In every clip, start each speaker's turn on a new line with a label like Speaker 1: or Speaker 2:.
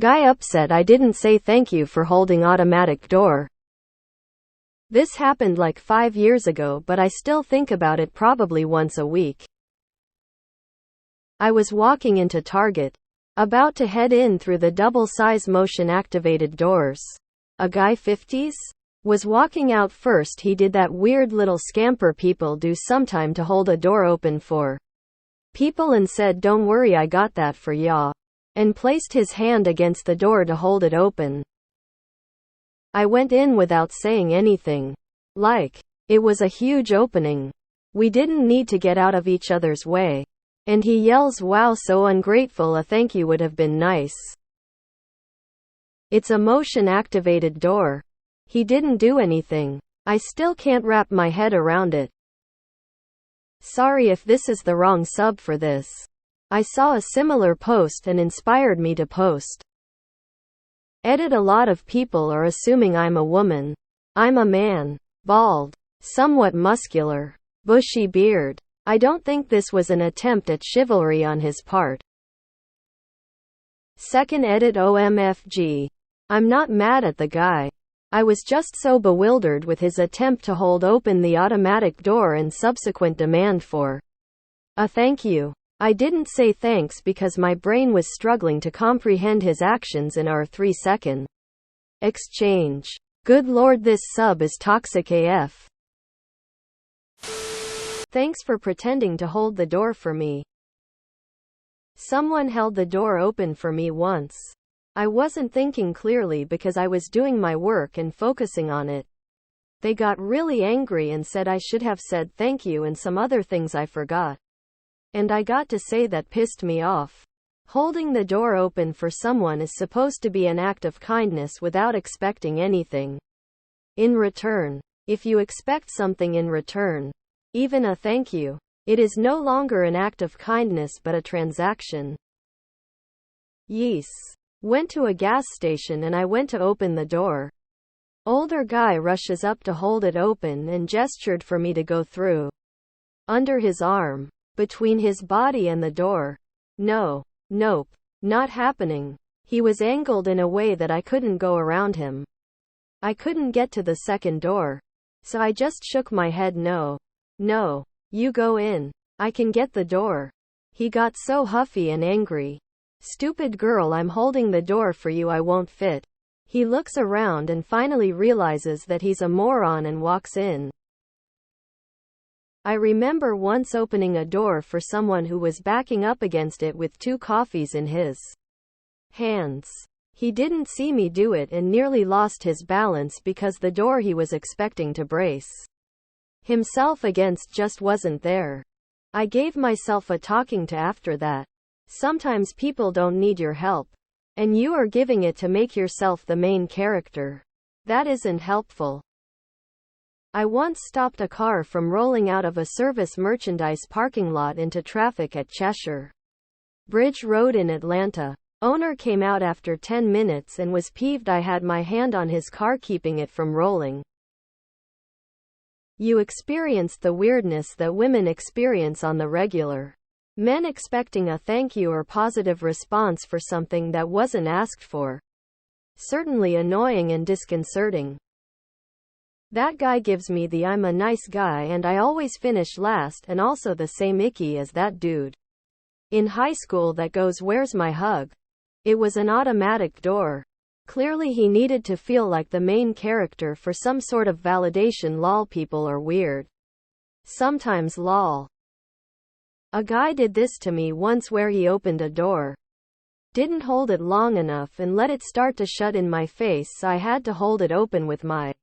Speaker 1: Guy upset I didn't say thank you for holding automatic door. This happened like 5 years ago, but I still think about it probably once a week. I was walking into Target, about to head in through the double-size motion-activated doors. A guy 50s was walking out first. He did that weird little scamper people do sometime to hold a door open for people and said, "Don't worry, I got that for ya," and placed his hand against the door to hold it open. I went in without saying anything. Like, it was a huge opening. We didn't need to get out of each other's way. And he yells, "Wow, so ungrateful, a thank you would have been nice." It's a motion-activated door. He didn't do anything. I still can't wrap my head around it. Sorry if this is the wrong sub for this. I saw a similar post and inspired me to post. Edit. A lot of people are assuming I'm a woman. I'm a man. Bald. Somewhat muscular. Bushy beard. I don't think this was an attempt at chivalry on his part. Second edit. OMFG. I'm not mad at the guy. I was just so bewildered with his attempt to hold open the automatic door and subsequent demand for a thank you. I didn't say thanks because my brain was struggling to comprehend his actions in our 3-second exchange. Good lord, this sub is toxic AF. Thanks for pretending to hold the door for me. Someone held the door open for me once. I wasn't thinking clearly because I was doing my work and focusing on it. They got really angry and said I should have said thank you and some other things I forgot. And I got to say that pissed me off. Holding the door open for someone is supposed to be an act of kindness without expecting anything in return. If you expect something in return, even a thank you, it is no longer an act of kindness but a transaction. Yes. Went to a gas station and I went to open the door. Older guy rushes up to hold it open and gestured for me to go through. Under his arm. Between his body and the door. No. Nope. Not happening. He was angled in a way that I couldn't go around him. I couldn't get to the second door. So I just shook my head. No. No. You go in. I can get the door. He got so huffy and angry. Stupid girl, I'm holding the door for you, I won't fit. He looks around and finally realizes that he's a moron and walks in. I remember once opening a door for someone who was backing up against it with 2 coffees in his hands. He didn't see me do it and nearly lost his balance because the door he was expecting to brace himself against just wasn't there. I gave myself a talking to after that. Sometimes people don't need your help. And you are giving it to make yourself the main character. That isn't helpful. I once stopped a car from rolling out of a service merchandise parking lot into traffic at Cheshire Bridge Road in Atlanta. Owner came out after 10 minutes and was peeved I had my hand on his car keeping it from rolling. You experienced the weirdness that women experience on the regular. Men expecting a thank you or positive response for something that wasn't asked for. Certainly annoying and disconcerting. That guy gives me the I'm a nice guy and I always finish last and also the same icky as that dude in high school that goes, "Where's my hug?" It was an automatic door. Clearly he needed to feel like the main character for some sort of validation. Lol, people are weird. Sometimes lol. A guy did this to me once where he opened a door, didn't hold it long enough and let it start to shut in my face, so I had to hold it open with my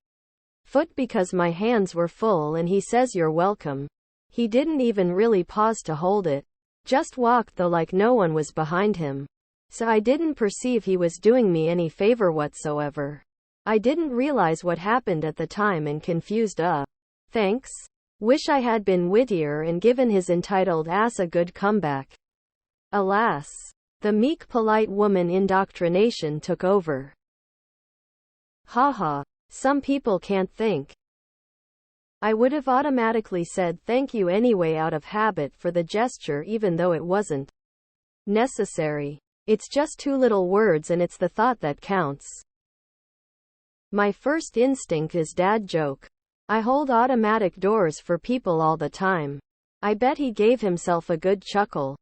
Speaker 1: foot because my hands were full, and he says you're welcome. He didn't even really pause to hold it. Just walked though like no one was behind him. So I didn't perceive he was doing me any favor whatsoever. I didn't realize what happened at the time and confused thanks. Wish I had been wittier and given his entitled ass a good comeback. Alas. The meek polite woman indoctrination took over. Haha. Some people can't think. I would have automatically said thank you anyway out of habit for the gesture even though it wasn't necessary. It's just two little words and it's the thought that counts. My first instinct is dad joke. I hold automatic doors for people all the time. I bet he gave himself a good chuckle.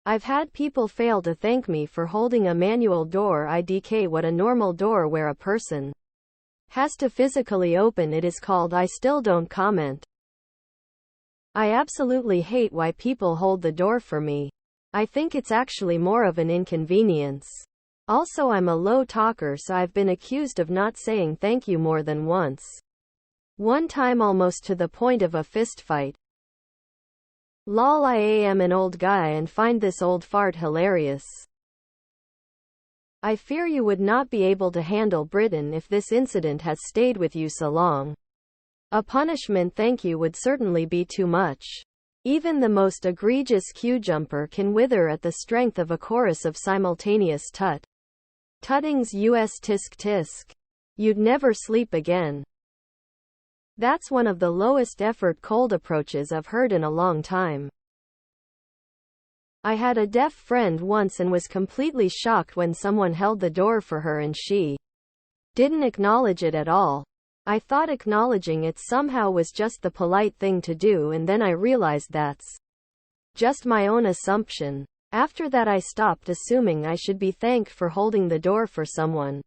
Speaker 1: I've had people fail to thank me for holding a manual door. IDK what a normal door where a person has to physically open it is called. I still don't comment. I absolutely hate why people hold the door for me. I think it's actually more of an inconvenience. Also, I'm a low talker, so I've been accused of not saying thank you more than once. One time almost to the point of a fist fight. Lol, I am an old guy and find this old fart hilarious. I fear you would not be able to handle Britain if this incident has stayed with you so long. A punishment thank you would certainly be too much. Even the most egregious queue jumper can wither at the strength of a chorus of simultaneous tuttings us tisk tisk. You'd never sleep again. That's one of the lowest effort cold approaches I've heard in a long time. I had a deaf friend once and was completely shocked when someone held the door for her and she didn't acknowledge it at all. I thought acknowledging it somehow was just the polite thing to do, and then I realized that's just my own assumption. After that I stopped assuming I should be thanked for holding the door for someone.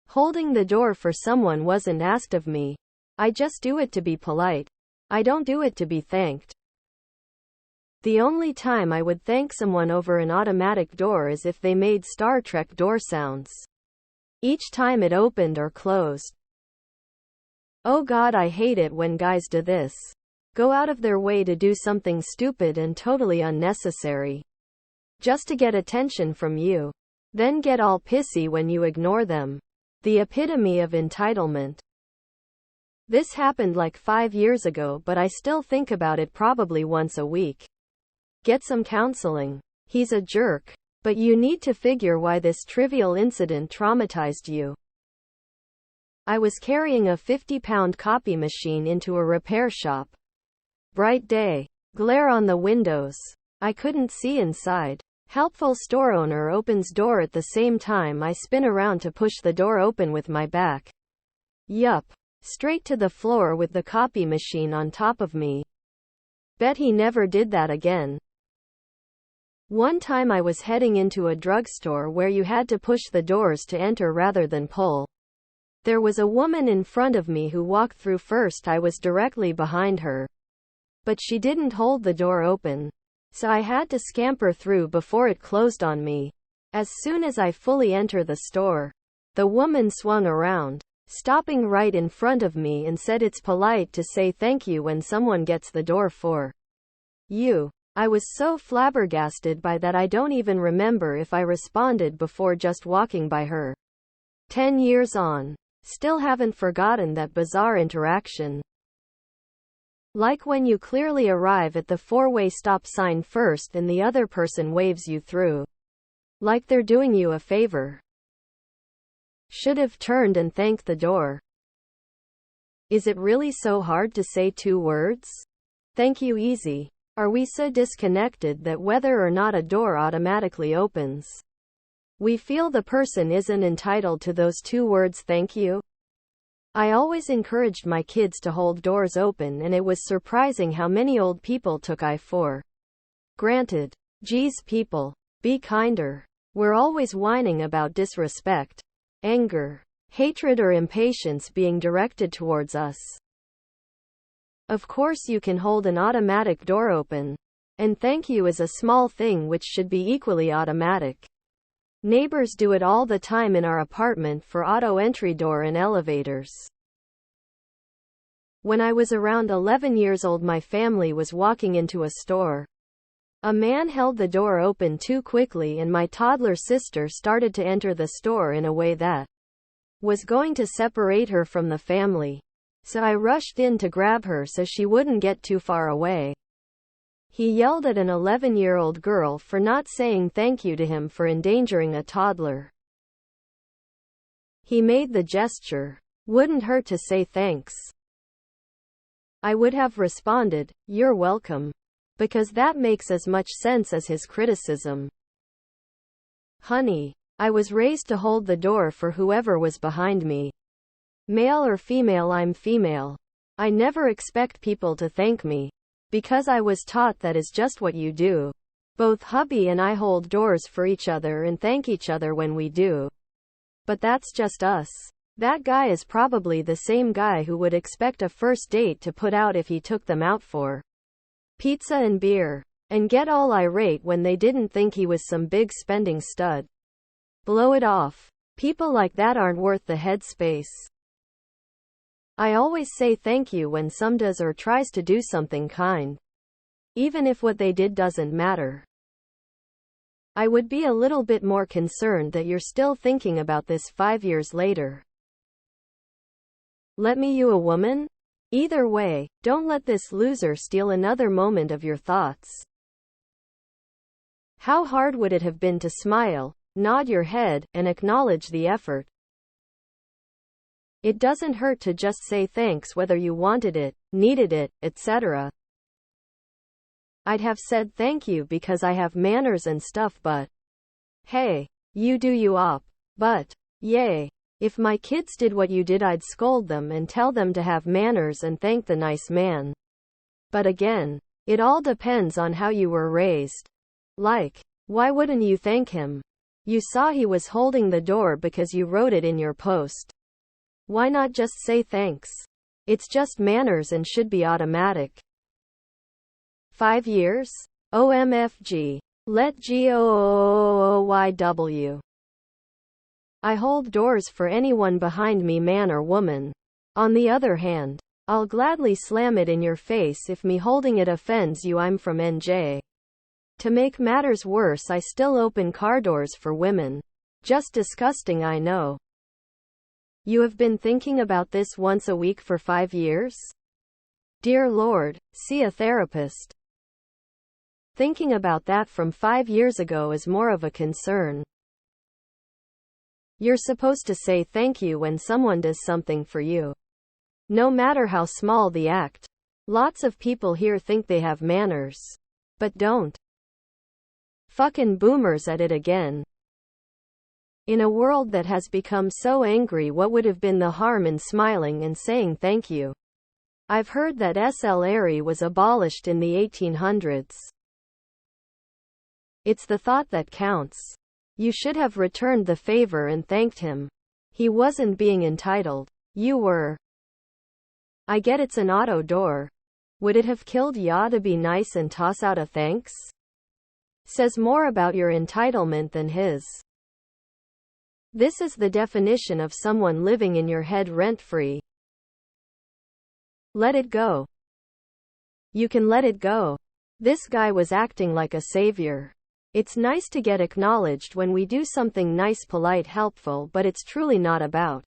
Speaker 1: Holding the door for someone wasn't asked of me. I just do it to be polite. I don't do it to be thanked. The only time I would thank someone over an automatic door is if they made Star Trek door sounds each time it opened or closed. Oh God, I hate it when guys do this. Go out of their way to do something stupid and totally unnecessary just to get attention from you. Then get all pissy when you ignore them. The epitome of entitlement. This happened like 5 years ago, but I still think about it probably once a week. Get some counseling. He's a jerk. But you need to figure why this trivial incident traumatized you. I was carrying a 50-pound copy machine into a repair shop. Bright day. Glare on the windows. I couldn't see inside. Helpful store owner opens door at the same time I spin around to push the door open with my back. Yup. Straight to the floor with the copy machine on top of me. Bet he never did that again. One time I was heading into a drugstore where you had to push the doors to enter rather than pull. There was a woman in front of me who walked through first. I was directly behind her. But she didn't hold the door open. So I had to scamper through before it closed on me. As soon as I fully enter the store, the woman swung around, stopping right in front of me, and said it's polite to say thank you when someone gets the door for you. I was so flabbergasted by that I don't even remember if I responded before just walking by her. 10 years on. Still haven't forgotten that bizarre interaction. Like when you clearly arrive at the four-way stop sign first and the other person waves you through. Like they're doing you a favor. Should have turned and thanked the door. Is it really so hard to say 2 words? Thank you easy. Are we so disconnected that whether or not a door automatically opens, we feel the person isn't entitled to those 2 words thank you? I always encouraged my kids to hold doors open, and it was surprising how many old people took I for granted. Geez people, be kinder. We're always whining about disrespect, anger, hatred or impatience being directed towards us. Of course you can hold an automatic door open. And thank you is a small thing which should be equally automatic. Neighbors do it all the time in our apartment for auto entry door and elevators. When I was around 11 years old, my family was walking into a store. A man held the door open too quickly and my toddler sister started to enter the store in a way that was going to separate her from the family. So I rushed in to grab her so she wouldn't get too far away. He yelled at an 11-year-old girl for not saying thank you to him for endangering a toddler. He made the gesture. Wouldn't hurt to say thanks. I would have responded, "You're welcome." Because that makes as much sense as his criticism. Honey, I was raised to hold the door for whoever was behind me. Male or female, I'm female. I never expect people to thank me, because I was taught that is just what you do. Both hubby and I hold doors for each other and thank each other when we do. But that's just us. That guy is probably the same guy who would expect a first date to put out if he took them out for pizza and beer, and get all irate when they didn't think he was some big spending stud. Blow it off. People like that aren't worth the headspace. I always say thank you when some does or tries to do something kind, even if what they did doesn't matter. I would be a little bit more concerned that you're still thinking about this 5 years later. Let me you a woman? Either way, don't let this loser steal another moment of your thoughts. How hard would it have been to smile, nod your head, and acknowledge the effort? It doesn't hurt to just say thanks whether you wanted it, needed it, etc. I'd have said thank you because I have manners and stuff, but hey, you do you op. But yay. If my kids did what you did, I'd scold them and tell them to have manners and thank the nice man. But again, it all depends on how you were raised. Like, why wouldn't you thank him? You saw he was holding the door because you wrote it in your post. Why not just say thanks? It's just manners and should be automatic. 5 years? OMFG. Let GOOYW. I hold doors for anyone behind me, man or woman. On the other hand, I'll gladly slam it in your face if me holding it offends you. I'm from NJ. To make matters worse, I still open car doors for women. Just disgusting, I know. You have been thinking about this once a week for 5 years? Dear Lord, see a therapist. Thinking about that from 5 years ago is more of a concern. You're supposed to say thank you when someone does something for you, no matter how small the act. Lots of people here think they have manners, but don't. Fucking boomers at it again. In a world that has become so angry, what would have been the harm in smiling and saying thank you? I've heard that SLARY was abolished in the 1800s. It's the thought that counts. You should have returned the favor and thanked him. He wasn't being entitled. You were. I get it's an auto door. Would it have killed ya to be nice and toss out a thanks? Says more about your entitlement than his. This is the definition of someone living in your head rent-free. Let it go. You can let it go. This guy was acting like a savior. It's nice to get acknowledged when we do something nice, polite, helpful, but it's truly not about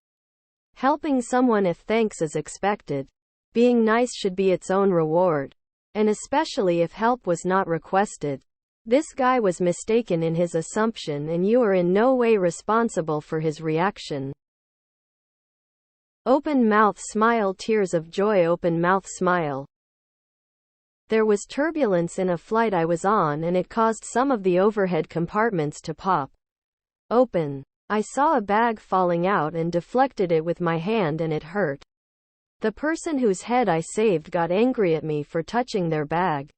Speaker 1: helping someone if thanks is expected. Being nice should be its own reward. And especially if help was not requested. This guy was mistaken in his assumption, and you are in no way responsible for his reaction. Open mouth smile, tears of joy, open mouth smile. There was turbulence in a flight I was on, and it caused some of the overhead compartments to pop open. I saw a bag falling out and deflected it with my hand, and it hurt. The person whose head I saved got angry at me for touching their bag.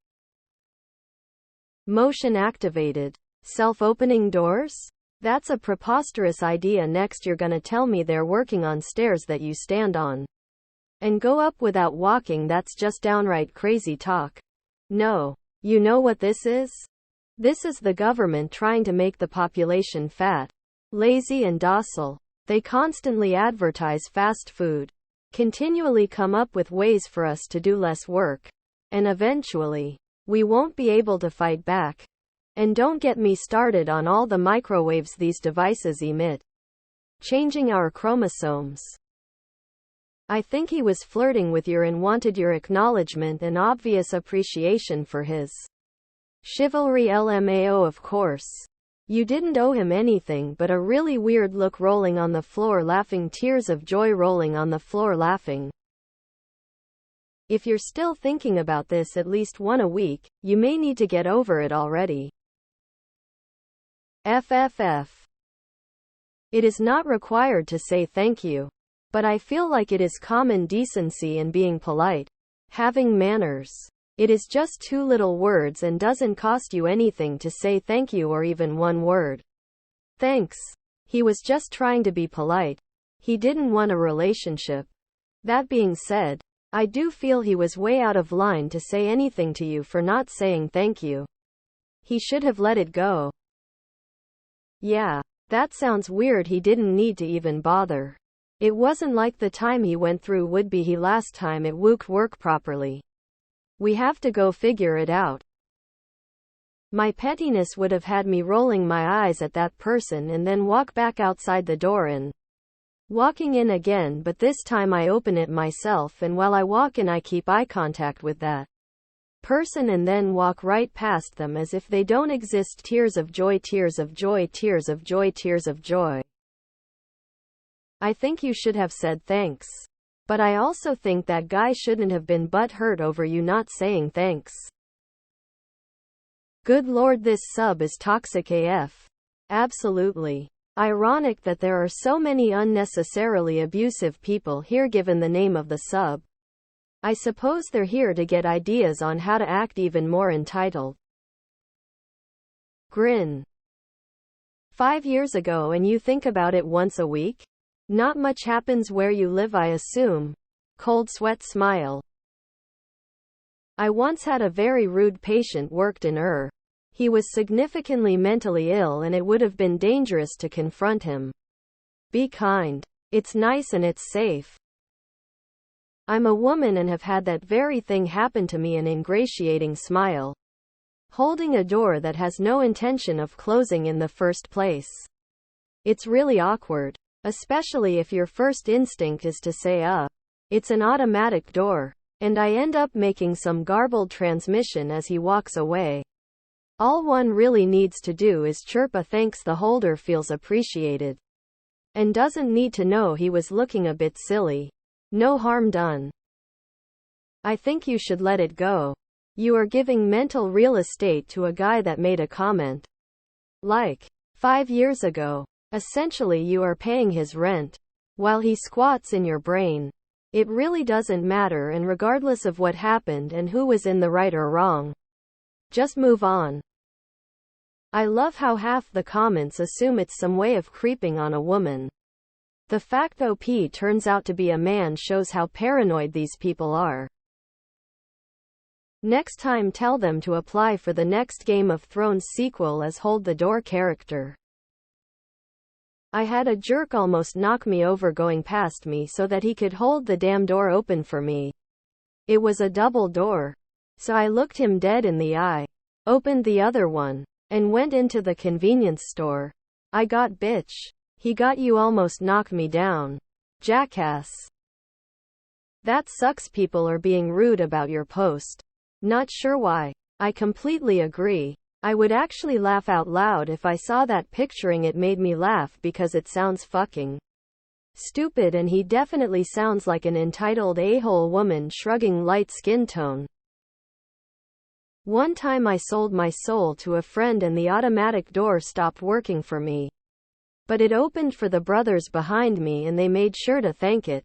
Speaker 1: Motion activated. Self-opening doors? That's a preposterous idea. Next, you're gonna tell me they're working on stairs that you stand on and go up without walking. That's just downright crazy talk. No. You know what this is? This is the government trying to make the population fat, lazy and docile. They constantly advertise fast food, continually come up with ways for us to do less work, and eventually, we won't be able to fight back. And don't get me started on all the microwaves these devices emit, changing our chromosomes. I think he was flirting with you and wanted your acknowledgement and obvious appreciation for his chivalry. LMAO, of course. You didn't owe him anything but a really weird look, rolling on the floor laughing, tears of joy rolling on the floor laughing. If you're still thinking about this at least one a week, you may need to get over it already. FFF. It is not required to say thank you. But I feel like it is common decency and being polite. Having manners. It is just 2 little words and doesn't cost you anything to say thank you or even 1 word. Thanks. He was just trying to be polite. He didn't want a relationship. That being said, I do feel he was way out of line to say anything to you for not saying thank you. He should have let it go. Yeah, that sounds weird. He didn't need to even bother. It wasn't like the time he went through would be he last time it would work properly. We have to go figure it out. My pettiness would have had me rolling my eyes at that person and then walk back outside the door and walking in again, but this time I open it myself, and while I walk in I keep eye contact with that person and then walk right past them as if they don't exist. Tears of joy, tears of joy, tears of joy, tears of joy. I think you should have said thanks. But I also think that guy shouldn't have been butthurt over you not saying thanks. Good lord, this sub is toxic AF. Absolutely. Ironic that there are so many unnecessarily abusive people here given the name of the sub. I suppose they're here to get ideas on how to act even more entitled. Grin. 5 years ago and you think about it once a week? Not much happens where you live, I assume. Cold sweat smile. I once had a very rude patient worked in He was significantly mentally ill and it would have been dangerous to confront him. Be kind. It's nice and it's safe. I'm a woman and have had that very thing happen to me. An ingratiating smile. Holding a door that has no intention of closing in the first place. It's really awkward. Especially if your first instinct is to say, it's an automatic door. And I end up making some garbled transmission as he walks away. All one really needs to do is chirp a thanks. The holder feels appreciated. And doesn't need to know he was looking a bit silly. No harm done. I think you should let it go. You are giving mental real estate to a guy that made a comment. Like 5 years ago. Essentially you are paying his rent. While he squats in your brain. It really doesn't matter, and regardless of what happened and who was in the right or wrong. Just move on. I love how half the comments assume it's some way of creeping on a woman. The fact OP turns out to be a man shows how paranoid these people are. Next time tell them to apply for the next Game of Thrones sequel as Hold the Door character. I had a jerk almost knock me over going past me so that he could hold the damn door open for me. It was a double door. So I looked him dead in the eye, opened the other one, and went into the convenience store. I got bitch. He got you almost knock me down. Jackass. That sucks. People are being rude about your post. Not sure why. I completely agree. I would actually laugh out loud if I saw that. Picturing it made me laugh because it sounds fucking stupid, and he definitely sounds like an entitled a-hole woman shrugging light skin tone. One time I sold my soul to a friend and the automatic door stopped working for me. But it opened for the brothers behind me and they made sure to thank it.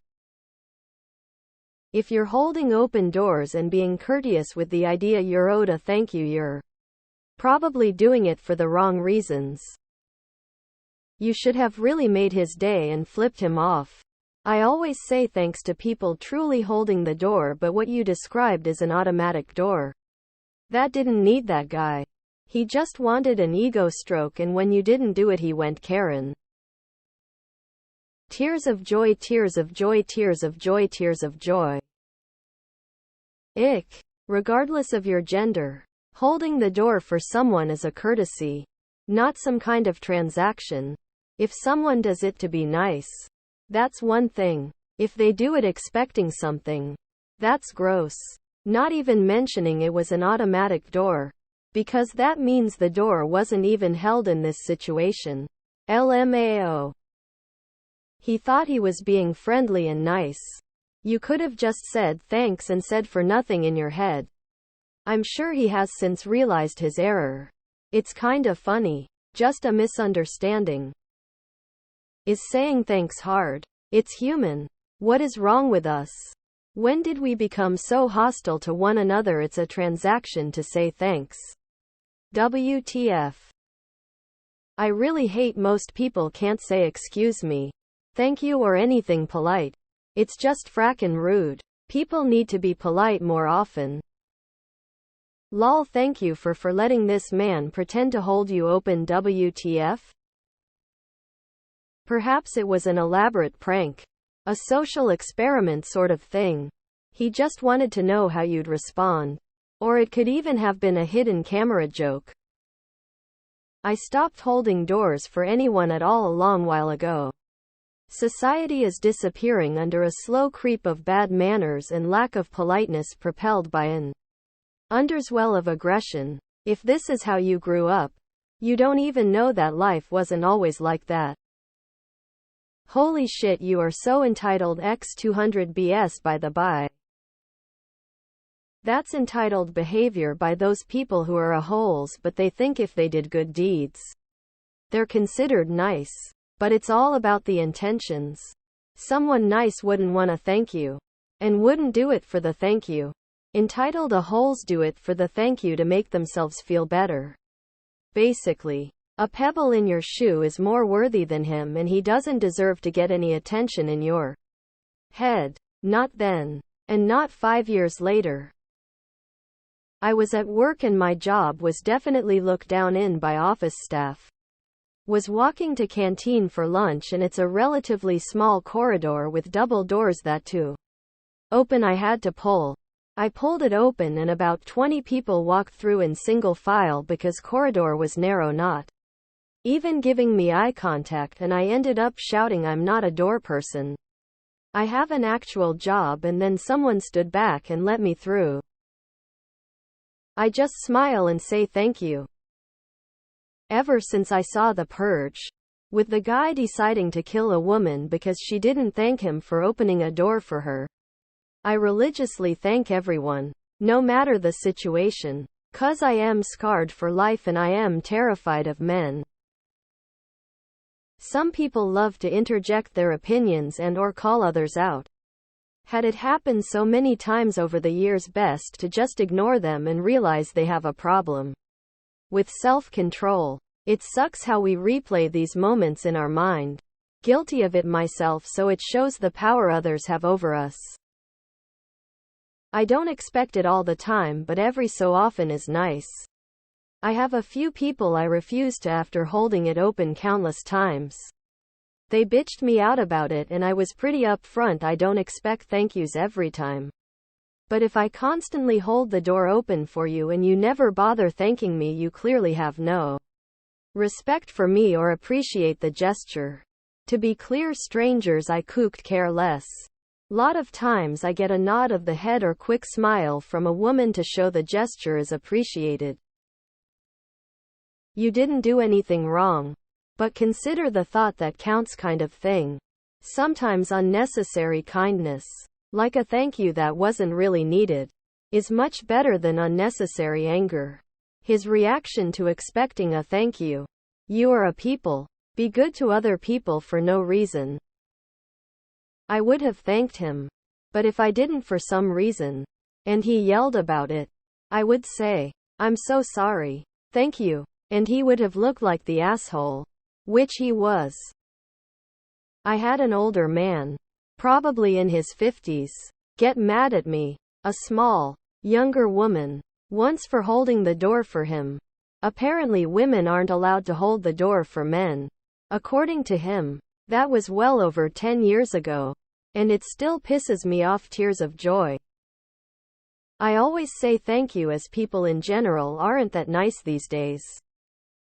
Speaker 1: If you're holding open doors and being courteous with the idea you're owed a thank you, you're probably doing it for the wrong reasons. You should have really made his day and flipped him off. I always say thanks to people truly holding the door, but what you described is an automatic door. That didn't need that guy. He just wanted an ego stroke, and when you didn't do it he went Karen. Tears of joy, tears of joy, tears of joy, tears of joy. Ick. Regardless of your gender. Holding the door for someone is a courtesy, not some kind of transaction. If someone does it to be nice, that's one thing. If they do it expecting something, that's gross. Not even mentioning it was an automatic door, because that means the door wasn't even held in this situation. LMAO. He thought he was being friendly and nice. You could have just said thanks and said for nothing in your head. I'm sure he has since realized his error. It's kinda funny. just a misunderstanding. Is saying thanks hard? It's human. What is wrong with us? When did we become so hostile to one another? It's a transaction to say thanks. WTF. I really hate most people can't say excuse me, thank you or anything polite. It's just frackin' rude. People need to be polite more often. Lol, thank you for letting this man pretend to hold you open. WTF? Perhaps it was an elaborate prank. A social experiment sort of thing. He just wanted to know how you'd respond. Or it could even have been a hidden camera joke. I stopped holding doors for anyone at all a long while ago. Society is disappearing under a slow creep of bad manners and lack of politeness propelled by an underswell of aggression. If this is how you grew up, you don't even know that life wasn't always like that. Holy shit, you are so entitled. X200 BS by the by. That's entitled behavior by those people who are a-holes but they think if they did good deeds, they're considered nice. But it's all about the intentions. Someone nice wouldn't want to thank you. And wouldn't do it for the thank you. Entitled a-holes do it for the thank you to make themselves feel better. Basically, a pebble in your shoe is more worthy than him and he doesn't deserve to get any attention in your head. Not then. And not 5 years later. I was at work and my job was definitely looked down in by office staff. Was walking to canteen for lunch and it's a relatively small corridor with double doors that to open I had to pull. I pulled it open and about 20 people walked through in single file because corridor was narrow, not even giving me eye contact, and I ended up shouting I'm not a door person. I have an actual job, and then someone stood back and let me through. I just smile and say thank you. Ever since I saw The Purge, with the guy deciding to kill a woman because she didn't thank him for opening a door for her, I religiously thank everyone, no matter the situation, 'cause I am scarred for life and I am terrified of men. Some people love to interject their opinions and or call others out. Had it happened so many times over the years, best to just ignore them and realize they have a problem with self-control. It sucks how we replay these moments in our mind. Guilty of it myself, so it shows the power others have over us. I don't expect it all the time, but every so often is nice. I have a few people I refused to after holding it open countless times. They bitched me out about it and I was pretty upfront. I don't expect thank yous every time. But if I constantly hold the door open for you and you never bother thanking me, you clearly have no respect for me or appreciate the gesture. To be clear, strangers I could care less. Lot of times I get a nod of the head or quick smile from a woman to show the gesture is appreciated. You didn't do anything wrong, but consider the thought that counts kind of thing. Sometimes unnecessary kindness, like a thank you that wasn't really needed, is much better than unnecessary anger. His reaction to expecting a thank you. You are a people. Be good to other people for no reason. I would have thanked him. But if I didn't for some reason, and he yelled about it, I would say, I'm so sorry. Thank you. And he would have looked like the asshole. Which he was. I had an older man, probably in his 50s, get mad at me, a small, younger woman, once for holding the door for him. Apparently women aren't allowed to hold the door for men. According to him, that was well over 10 years ago. And it still pisses me off. Tears of joy. I always say thank you, as people in general aren't that nice these days.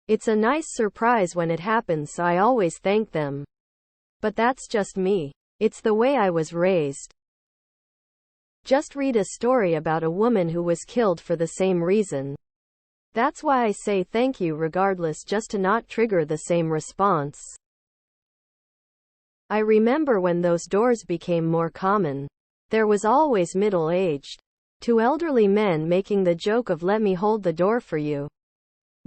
Speaker 1: It's a nice surprise when it happens, so I always thank them. But that's just me. It's the way I was raised. Just read a story about a woman who was killed for the same reason. That's why I say thank you regardless, just to not trigger the same response. I remember when those doors became more common. There was always middle-aged to elderly men making the joke of let me hold the door for you.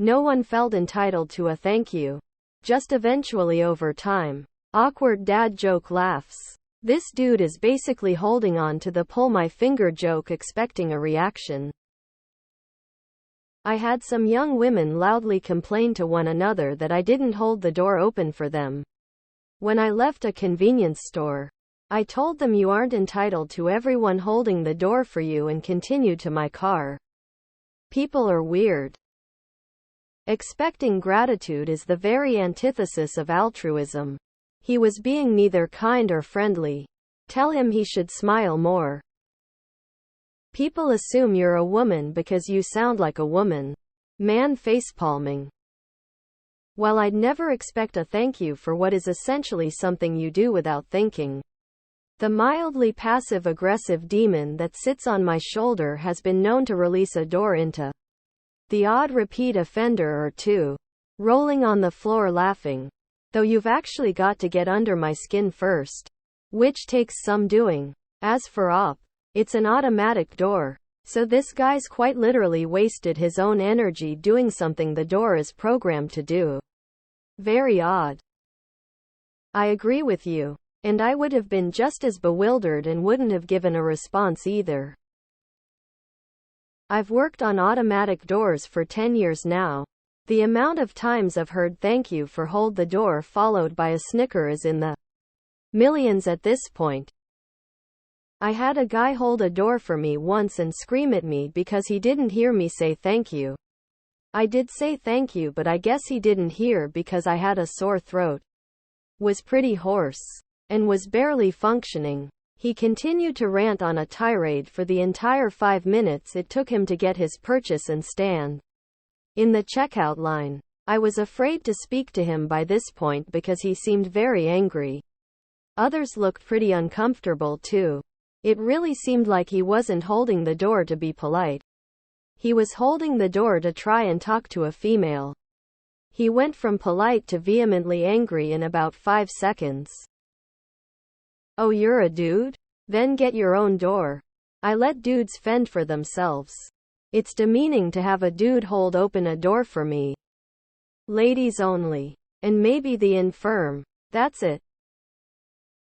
Speaker 1: No one felt entitled to a thank you. Just eventually over time. Awkward dad joke laughs. This dude is basically holding on to the pull my finger joke expecting a reaction. I had some young women loudly complain to one another that I didn't hold the door open for them. When I left a convenience store, I told them you aren't entitled to everyone holding the door for you and continued to my car. People are weird. Expecting gratitude is the very antithesis of altruism. He was being neither kind or friendly. Tell him he should smile more. People assume you're a woman because you sound like a woman. Man facepalming. Well, I'd never expect a thank you for what is essentially something you do without thinking. The mildly passive-aggressive demon that sits on my shoulder has been known to release a door into the odd repeat offender or two. Rolling on the floor laughing. Though you've actually got to get under my skin first. Which takes some doing. As for it's an automatic door. So this guy's quite literally wasted his own energy doing something the door is programmed to do. Very odd. I agree with you. And I would have been just as bewildered and wouldn't have given a response either. I've worked on automatic doors for 10 years now. The amount of times I've heard thank you for hold the door followed by a snicker is in the millions at this point. I had a guy hold a door for me once and scream at me because he didn't hear me say thank you. I did say thank you, but I guess he didn't hear because I had a sore throat. Was pretty hoarse. And was barely functioning. He continued to rant on a tirade for the entire 5 minutes it took him to get his purchase and stand in the checkout line. I was afraid to speak to him by this point because he seemed very angry. Others looked pretty uncomfortable too. It really seemed like he wasn't holding the door to be polite. He was holding the door to try and talk to a female. He went from polite to vehemently angry in about 5 seconds. Oh, you're a dude? Then get your own door. I let dudes fend for themselves. It's demeaning to have a dude hold open a door for me. Ladies only. And maybe the infirm. That's it.